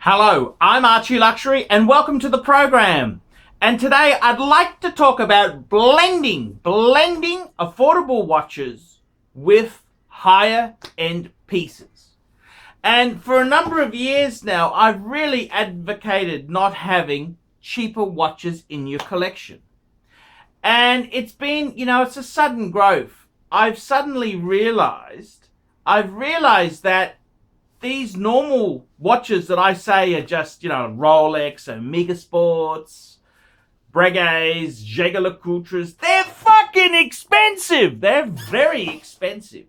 Hello, I'm ArchieLuxury and welcome to the program. And today I'd like to talk about blending affordable watches with higher end pieces. And for a number of years now, I've really advocated not having cheaper watches in your collection. And it's been, it's a sudden growth. I've realized that these normal watches that I say are just, Rolex, Omega Sports, Breguets, ArchieLuxury, they're fucking expensive. They're very expensive.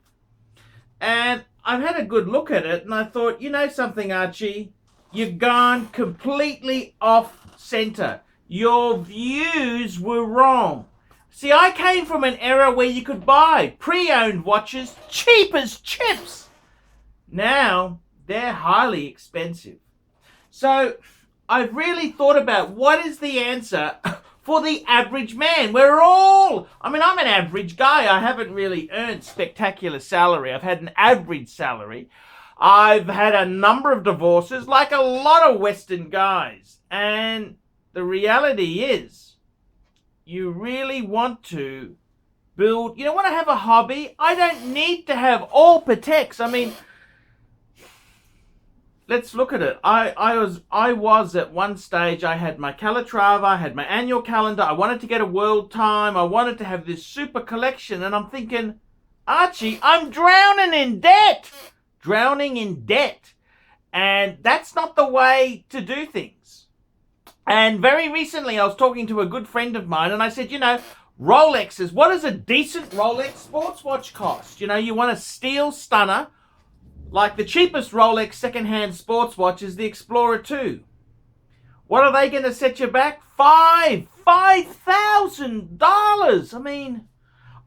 And I've had a good look at it and I thought, you know something, Archie? You've gone completely off center. Your views were wrong. See, I came from an era where you could buy pre-owned watches cheap as chips. Now, they're highly expensive. So, I've really thought about what is the answer for the average man. I'm an average guy. I haven't really earned spectacular salary. I've had an average salary. I've had a number of divorces, like a lot of Western guys. And the reality is, you really want to build, when I have a hobby, I don't need to have all Pateks. Let's look at it. I was at one stage, I had my Calatrava, I had my annual calendar, I wanted to get a world time, I wanted to have this super collection, and I'm thinking, Archie, I'm drowning in debt. And that's not the way to do things. And very recently I was talking to a good friend of mine and I said, Rolexes, what does a decent Rolex sports watch cost? You want a steel stunner. Like the cheapest Rolex second-hand sports watch is the Explorer 2. What are they going to set you back? $5,000.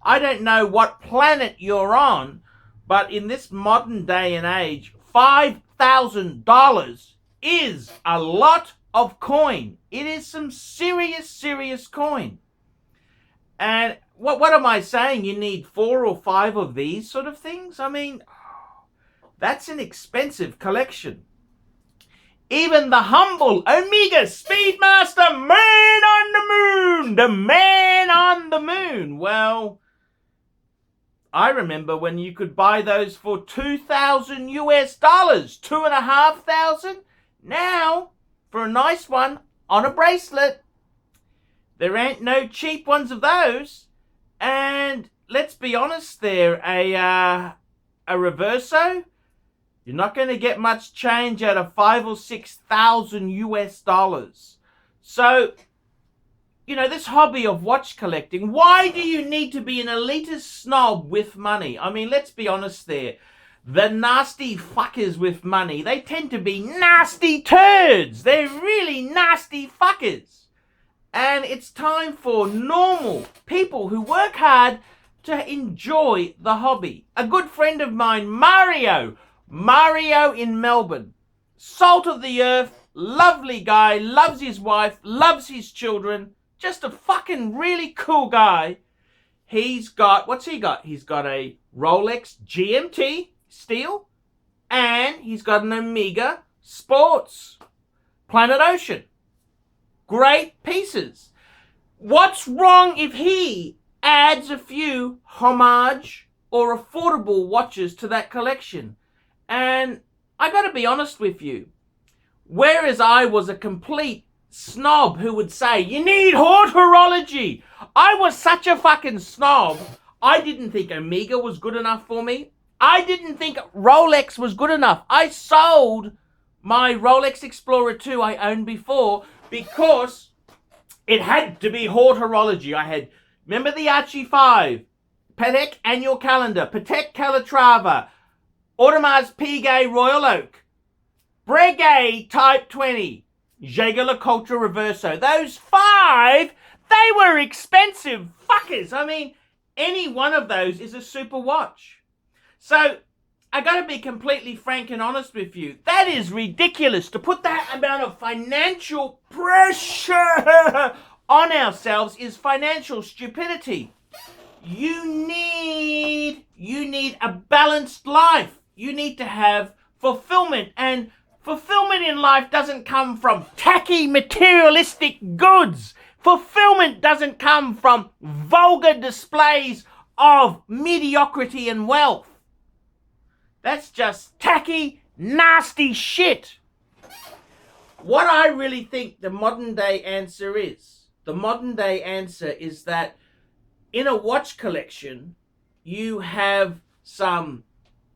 I don't know what planet you're on, but in this modern day and age, $5,000 is a lot of coin. It is some serious coin. And what am I saying? You need 4 or 5 of these sort of things? That's an expensive collection. Even the humble Omega Speedmaster Man on the Moon, the man on the moon. Well, I remember when you could buy those for $2,000 US, $2,500. Now, for a nice one on a bracelet, there ain't no cheap ones of those. And let's be honest, they're a Reverso. You're not going to get much change out of $5,000 or $6,000 US. So, this hobby of watch collecting, why do you need to be an elitist snob with money? Let's be honest there. The nasty fuckers with money, they tend to be nasty turds. They're really nasty fuckers. And it's time for normal people who work hard to enjoy the hobby. A good friend of mine, Mario in Melbourne, salt of the earth, lovely guy, loves his wife, loves his children, just a fucking really cool guy. What's he got? He's got a Rolex GMT steel, and he's got an Omega Sports Planet Ocean. Great pieces. What's wrong if he adds a few homage or affordable watches to that collection? And I got to be honest with you, whereas I was a complete snob who would say, you need haute horology. I was such a fucking snob. I didn't think Omega was good enough for me. I didn't think Rolex was good enough. I sold my Rolex Explorer 2 I owned before because it had to be haute horology. Remember the Archie 5, Patek annual calendar, Patek Calatrava, Audemars Piguet Royal Oak, Breguet Type 20, ArchieLuxury Reverso. Those 5, they were expensive fuckers. Any one of those is a super watch. So, I got to be completely frank and honest with you. That is ridiculous to put that amount of financial pressure on ourselves is financial stupidity. You need a balanced life. You need to have fulfillment, and Fulfillment in life doesn't come from tacky materialistic goods. Fulfillment doesn't come from vulgar displays of mediocrity and wealth. That's just tacky, nasty shit. What I really think the modern day answer is that in a watch collection, you have some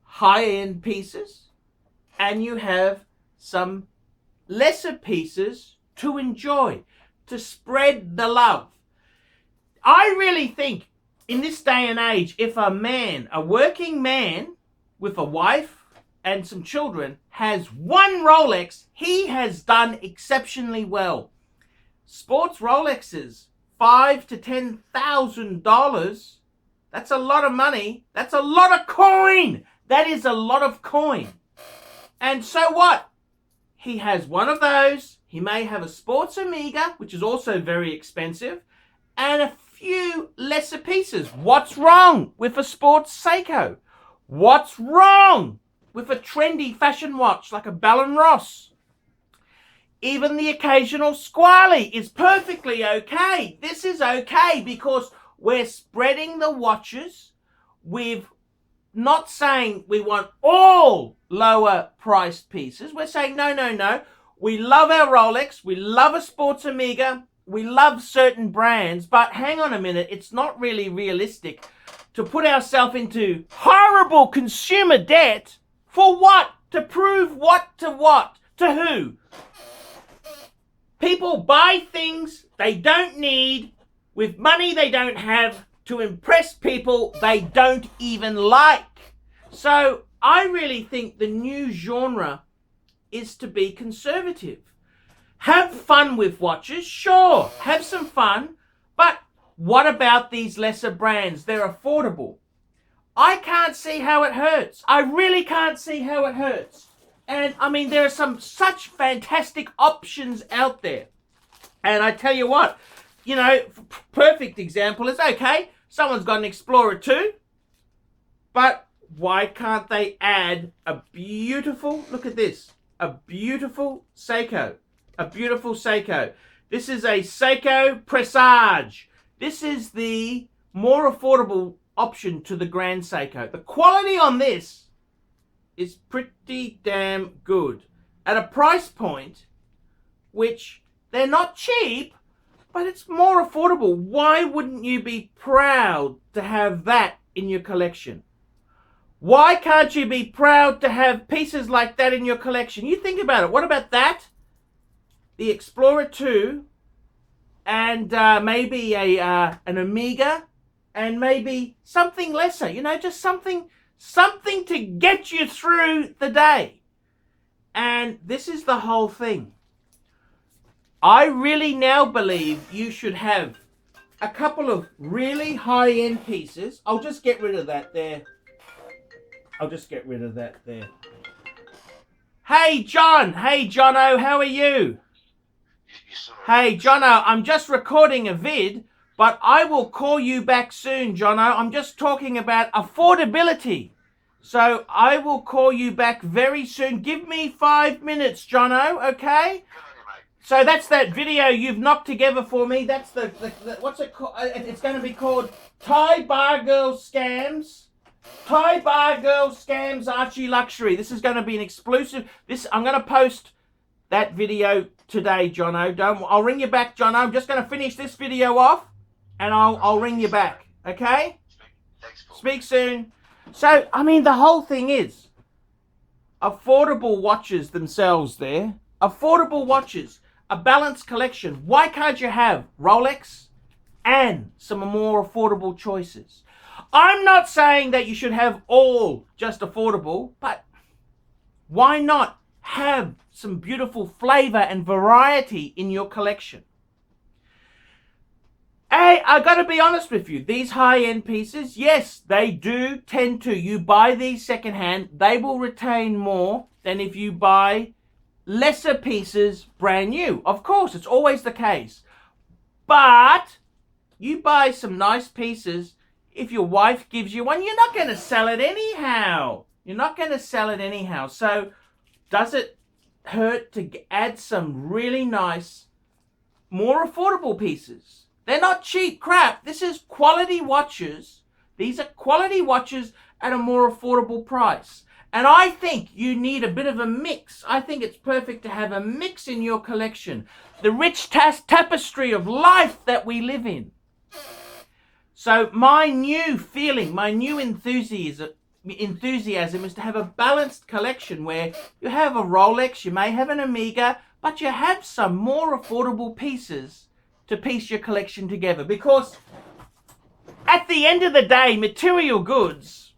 high-end pieces and you have some lesser pieces to enjoy, to spread the love. I really think in this day and age, if a working man with a wife and some children has one Rolex, he has done exceptionally well. Sports Rolexes, $5,000 to $10,000. That's a lot of money. That's a lot of coin. That is a lot of coin. And so what? He has one of those. He may have a Sports Omega, which is also very expensive, and a few lesser pieces. What's wrong with a Sports Seiko? What's wrong with a trendy fashion watch like a Bell & Ross? Even the occasional Squally is perfectly okay. This is okay because we're spreading the watches. We've not saying we want all lower priced pieces. We're saying no. We love our Rolex. We love a Sports Omega. We love certain brands. But hang on a minute. It's not really realistic to put ourselves into horrible consumer debt for what? To prove what to what? To who? People buy things they don't need with money they don't have to impress people they don't even like. So I really think the new genre is to be conservative. Have fun with watches, sure, have some fun, but what about these lesser brands? They're affordable. I can't see how it hurts. I really can't see how it hurts. And I mean, there are such fantastic options out there. And I tell you what, perfect example is, okay, someone's got an Explorer 2, but why can't they add a beautiful, look at this, a beautiful Seiko. A beautiful Seiko. This is a Seiko Presage. This is the more affordable option to the Grand Seiko. The quality on this is pretty damn good. At a price point, which they're not cheap, but it's more affordable. Why wouldn't you be proud to have that in your collection? Why can't you be proud to have pieces like that in your collection? You think about it. What about that? The Explorer 2 and maybe an Omega and maybe something lesser, just something to get you through the day. And this is the whole thing. I really now believe you should have a couple of really high-end pieces. I'll just get rid of that there. Hey, John. Hey, Jono. How are you? Hey, Jono. I'm just recording a vid, but I will call you back soon, Jono. I'm just talking about affordability. So I will call you back very soon. Give me 5 minutes, Jono, okay? So that's that video you've knocked together for me. That's the what's it called? It's going to be called Thai Bar Girl Scams. Thai Bar Girl Scams ArchieLuxury. This is going to be an exclusive. I'm going to post that video today, Jono. I'll ring you back, Jono. I'm just going to finish this video off, and I'll ring you back. Okay? Speak soon. So, I mean, the whole thing is affordable watches themselves there. Affordable watches. A balanced collection. Why can't you have Rolex and some more affordable choices? I'm not saying that you should have all just affordable, but why not have some beautiful flavor and variety in your collection? Hey, I gotta be honest with you. These high-end pieces, yes, they do tend to. You buy these secondhand, they will retain more than if you buy lesser pieces brand new. Of course, it's always the case. But you buy some nice pieces. If your wife gives you one, you're not going to sell it anyhow. So does it hurt to add some really nice, more affordable pieces. They're not cheap crap. This is quality watches. These are quality watches at a more affordable price. And I think you need a bit of a mix. I think it's perfect to have a mix in your collection. The rich tapestry of life that we live in. So my new feeling, my new enthusiasm is to have a balanced collection where you have a Rolex, you may have an Omega, but you have some more affordable pieces to piece your collection together. Because at the end of the day, material goods,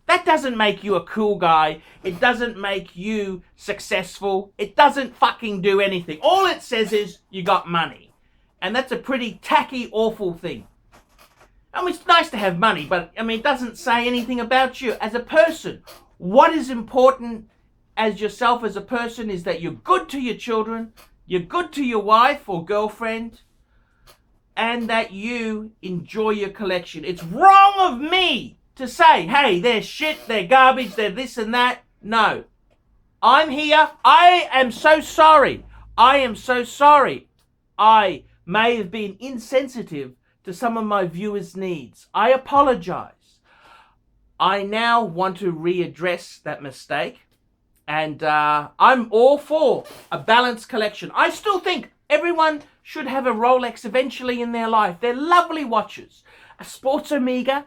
that doesn't make you a cool guy. It doesn't make you successful. It doesn't fucking do anything. All it says is you got money. And that's a pretty tacky, awful thing. I mean, it's nice to have money, but I mean, it doesn't say anything about you as a person. What is important as yourself as a person is that you're good to your children, you're good to your wife or girlfriend, and that you enjoy your collection. It's wrong of me to say, hey, they're shit, they're garbage, they're this and that. No. I'm here. I am so sorry. I am so sorry. I may have been insensitive to some of my viewers' needs. I apologize. I now want to readdress that mistake, and I'm all for a balanced collection. I still think everyone should have a Rolex eventually in their life. They're lovely watches. A sports Omega,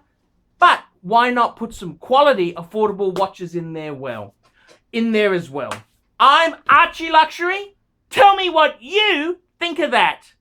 but why not put some quality, affordable watches in there as well? I'm ArchieLuxury. Tell me what you think of that.